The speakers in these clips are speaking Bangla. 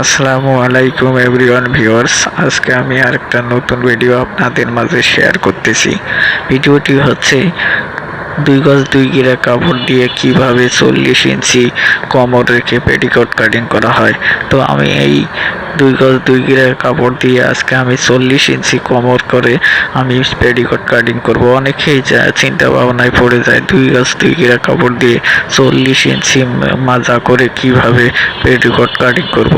আসসালামু আলাইকুম এভরিওয়ান ভিউয়ার্স, আজকে আমি আরেকটা নতুন ভিডিও আপনাদের মাঝে শেয়ার করতেছি। ভিডিওটি হচ্ছে 2 গজ 2 গিরা কাপড় দিয়ে কিভাবে 40 ইঞ্চি কোমর রেখে পেটিকোট কাটিং করা হয়। তো আমি এই 2 গজ 2 গিরা কাপড় দিয়ে আজকে আমি 40 ইঞ্চি কোমর করে আমি পেটিকোট কাটিং করব। অনেকেই চিন্তা ভাবনায় পড়ে যায় 2 গজ 2 গিরা কাপড় দিয়ে 40 ইঞ্চি মাজা করে কিভাবে পেটিকোট কাটিং করব।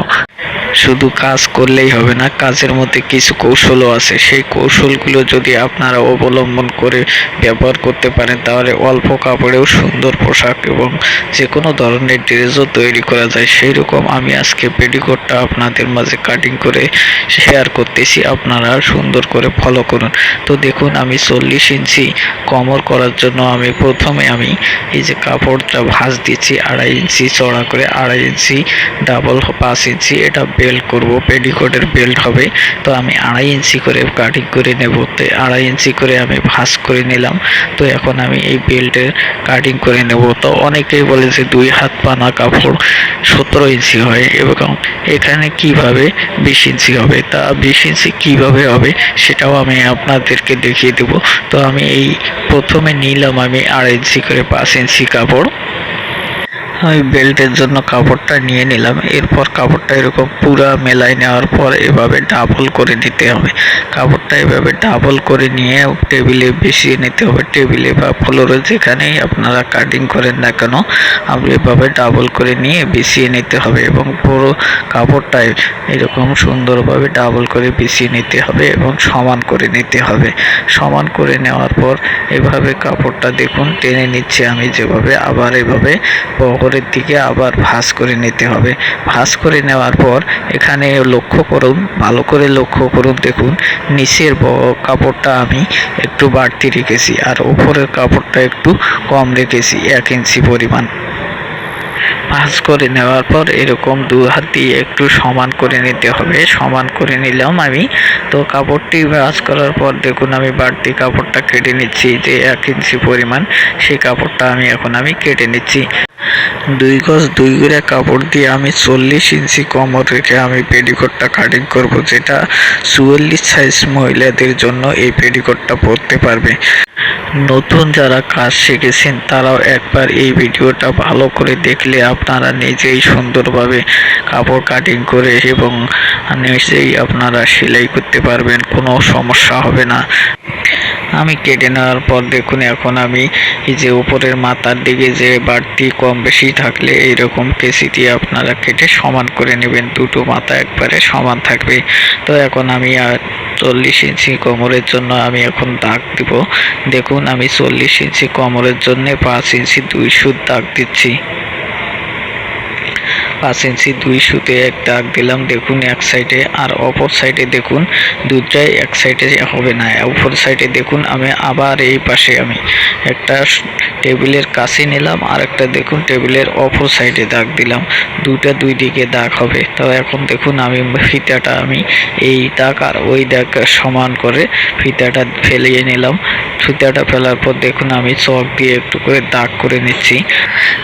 শুধু কাজ করলেই হবে না, কাজের মধ্যে কিছু কৌশলও আছে। সেই কৌশলগুলো যদি আপনারা অবলম্বন করে ব্যবহার করতে পারেন তাহলে অল্প কাপড়েও সুন্দর পোশাক এবং যে কোনো ধরনের ড্রেসও তৈরি করা যায়। সেই রকম আমি আজকে পেটিকোটটা আপনাদের মাঝে কাটিং করে শেয়ার করতেছি, আপনারা সুন্দর করে ফলো করুন। তো দেখুন, আমি 40 ইঞ্চি কোমর করার জন্য আমি প্রথমে এই যে কাপড়টা ভাঁজ দিচ্ছি 2.5 ইঞ্চি চড়া করে, 2.5 ইঞ্চি ডাবল 5 ইঞ্চি এটা বেল্ট করব, পেটিকোটের বেল্ট হবে। তো আমি 2.5 ইঞ্চি করে কাটিং করে নেব। তো 2.5 ইঞ্চি করে আমি ভাঁজ করে নিলাম। তো এখন আমি এই বেল্টের কাটিং করে নেব। তো অনেকেই বলে যে 2 হাত পানা কাপড় 17 ইঞ্চি হয় এবং এখানে কিভাবে 20 ইঞ্চি হবে। তা 20 ইঞ্চি কিভাবে হবে সেটাও আমি আপনাদেরকে দেখিয়ে দেব। তো আমি এই প্রথমে নিলাম আমি 2.5 ইঞ্চি করে 5 ইঞ্চি কাপড়। আমি বেল্টের জন্য কাপড়টা নিয়ে নিলাম। এরপর কাপড়টা এরকম পুরা মেলায় নেওয়ার পর এভাবে ডাবল করে নিতে হবে। কাপড়টা এভাবে ডাবল করে নিয়ে টেবিলে বিছিয়ে নিতে হবে। টেবিলে বা ফ্লোরে যেখানেই আপনারা কাটিং করেন না কেন, আপনি এভাবে ডাবল করে নিয়ে বিছিয়ে নিতে হবে এবং পুরো কাপড়টায় এরকম সুন্দরভাবে ডাবল করে বিছিয়ে নিতে হবে এবং সমান করে নিতে হবে। সমান করে নেওয়ার পর এভাবে কাপড়টা দেখুন টেনে নিচ্ছে আমি যেভাবে, আবার এভাবে বহরের দিকে আবার ভাঁজ করে নিতে হবে। ভাঁজ করে নেওয়ার পর এখানে লক্ষ্য করুন, ভালো করে লক্ষ্য করুন, দেখুন নিচের কাপড়টা আমি একটু বাড়তি রেখেছি আর উপরের কাপড়টা একটু কম রেখেছি 1 ইঞ্চি পরিমাণ। ভাঁজ করে নেওয়ার পর এরকম 2 হাত দিয়ে একটু সমান করে নিতে হবে। সমান করে নিলাম আমি। তো কাপড়টি ভাঁজ করার পর দেখুন আমি বাড়তি কাপড়টা কেটে নিচ্ছি, যে 1 ইঞ্চি পরিমাণ, সেই কাপড়টা এখন আমি কেটে নিচ্ছি। 2 গজ 2 গিরা কাপড় দিয়ে আমি 40 ইঞ্চি কোমর রেখে আমি পেটিকোটটা কাটিং করব, যেটা 44 সাইজ মহিলাদের জন্য এই পেটিকোটটা পরতে পারবে। নতুন যারা কাজ শিখেছেন তারাও একবার এই ভিডিওটা ভালো করে দেখলে আপনারা নিজেই সুন্দরভাবে কাপড় কাটিং করে এবং নিজেই আপনারা সেলাই করতে পারবেন, কোনো সমস্যা হবে না। আমি কেটে নেওয়ার পর দেখুন এখন আমি এই যে উপরের মাথার দিকে যে বাড়তি কম বেশি থাকলে এইরকম কেসি দিয়ে আপনারা কেটে সমান করে নেবেন, দুটো মাথা একবারে সমান থাকবে। তো এখন আমি 40 ইঞ্চি কোমরের জন্য আমি এখন দাগ দিব। দেখুন আমি 40 ইঞ্চি কোমরের জন্য 5 ইঞ্চি 2 সুত দাগ দিচ্ছি। 5 ইঞ্চি 2 সুতে এক দাগ দিলাম দেখুন এক সাইডে, আর অপর সাইডে দেখুন দুটাই এক সাইডে হবে না। অপর সাইডে দেখুন আমি আবার এই পাশে আমি একটা টেবিলের কাছে নিলাম আর একটা দেখুন টেবিলের অপর সাইডে দাগ দিলাম, দুটা দুই দিকে দাগ হবে। তো এখন দেখুন আমি ফিতাটা আমি এই দাগ আর ওই দাগ সমান করে ফিতাটা ফেলিয়ে নিলাম। ফিতাটা ফেলার পর দেখুন আমি চক দিয়ে একটু করে দাগ করে নিচ্ছি।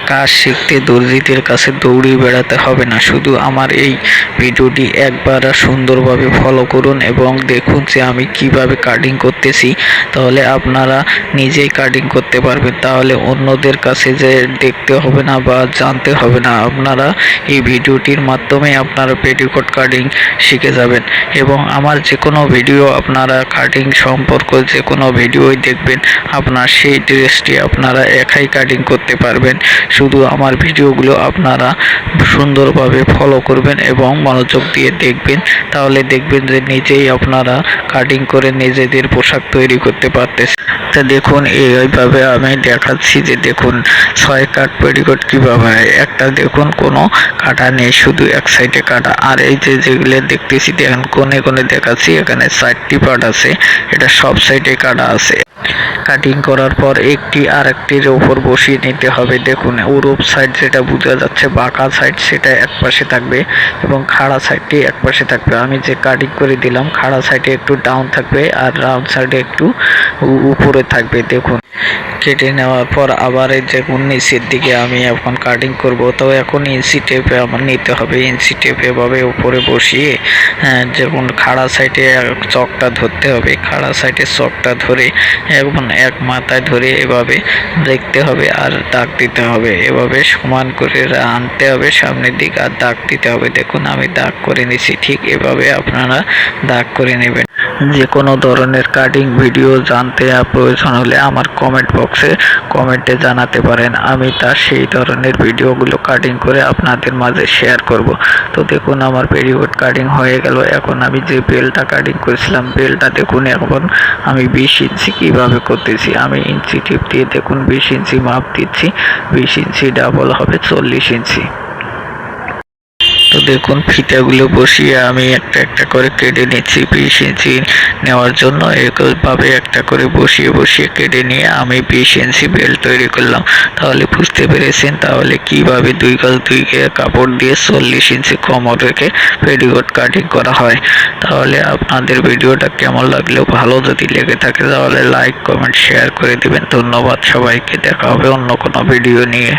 কাজ শিখতে দর্জিদের কাছে দৌড়ে বেড়াতে হবে না, শুধু আমার এই ভিডিওটি একবার সুন্দরভাবে ফলো করুন এবং দেখুন যে আমি কিভাবে কাটিং করতেছি, তাহলে আপনারা নিজেই কাটিং করতে পারবেন। তাহলে অন্যদের কাছে যে দেখতে হবে না বা জানতে হবে না, আপনারা এই ভিডিওটির মাধ্যমে আপনারা পেটিকোট কাটিং শিখে যাবেন। এবং আমার যে কোনো ভিডিও আপনারা কাটিং সম্পর্ক যে কোনো ভিডিওই দেখবেন, আপনার সেই ড্রেসটি আপনারা একাই কাটিং করতে পারবেন। শুধু আমার ভিডিওগুলো আপনারা সুন্দরভাবে ফলো করবেন এবং মনোযোগ দিয়ে দেখবেন, তাহলে দেখবেন যে নিজেই আপনারা কাটিং করে নিজেদের পোশাক তৈরি করতে পারতেছেন। তা দেখুন এইভাবে আমি দেখাচ্ছি যে দেখুন 6 কাট পেটিকোট কীভাবে হয়। একটা দেখুন কোনো কাটা নেই, শুধু এক সাইডে কাটা। আর এই যে যেগুলো দেখতেছি দেখেন কোণে কোণে দেখাচ্ছি, এখানে 4টি পার্ট আছে, এটা সব সাইডে কাটা আছে। কাটিং করার পর একটি আরেকটির উপর বসিয়ে নিতে হবে। দেখুন উরুপ সাইড যেটা বোঝা যাচ্ছে, বাঁকা সাইড সেটা এক পাশে থাকবে এবং খাড়া সাইডটি এক পাশে থাকবে। আমি যে কাটিং করে দিলাম খাড়া সাইডে একটু ডাউন থাকবে আর রাউন্ড সাইডে একটু উপরে থাকবে। দেখুন কেটে নেওয়ার পর আবার এই দেখুন নিচের দিকে আমি এখন কাটিং করব। তো এখন ইঞ্চি টেপ আমার নিতে হবে। ইঞ্চি টেপ এভাবে উপরে বসিয়ে যেমন খাড়া সাইডে চকটা ধরতে হবে, খাড়া সাইডে চকটা ধরে এখন এক মাথায় ধরে এভাবে দেখতে হবে আর দাগ দিতে হবে। এভাবে সমান করে আনতে হবে সামনের দিক আর দাগ দিতে হবে। দেখুন আমি দাগ করে নিছি, ঠিক এভাবে আপনারা দাগ করে নেবেন। যে কোনো ধরনের কাটিং ভিডিও জানতে প্রয়োজন হলে আমার কমেন্ট বক্সে কমেন্টে জানাতে পারেন। আমি তার সেই ধরনের ভিডিওগুলো কাটিং করে আপনাদের মাঝে শেয়ার করব। তো দেখুন আমার পেটিকোট কাটিং হয়ে গেল। এখন আমি যে বেলটা কাটিং করেছিলাম বেলটা দেখুন এখন আমি 20 ইঞ্চি কীভাবে করতেছি। আমি ইঞ্চি টিপ দিয়ে দেখুন 20 ইঞ্চি মাপ দিচ্ছি। 20 ইঞ্চি ডাবল হবে 40 ইঞ্চি। তো দেখুন ফিতাগুলো বসিয়ে আমি একটা একটা করে কেটে নিচ্ছি 20 ইঞ্চি নেওয়ার জন্য। এইভাবে একটা করে বসিয়ে বসিয়ে কেটে নিয়ে আমি 20 ইঞ্চি বেল্ট তৈরি করলাম। তাহলে বুঝতে পেরেছেন তাহলে কিভাবে 2 গজ 2 কাপড় দিয়ে 40 ইঞ্চি কোমর রেখে পেটিকোট কাটিং করা হয়। তাহলে আপনাদের ভিডিওটা কেমন লাগলো, ভালো যদি লেগে থাকে তাহলে লাইক কমেন্ট শেয়ার করে দিবেন। ধন্যবাদ সবাইকে, দেখা হবে অন্য কোনো ভিডিও নিয়ে।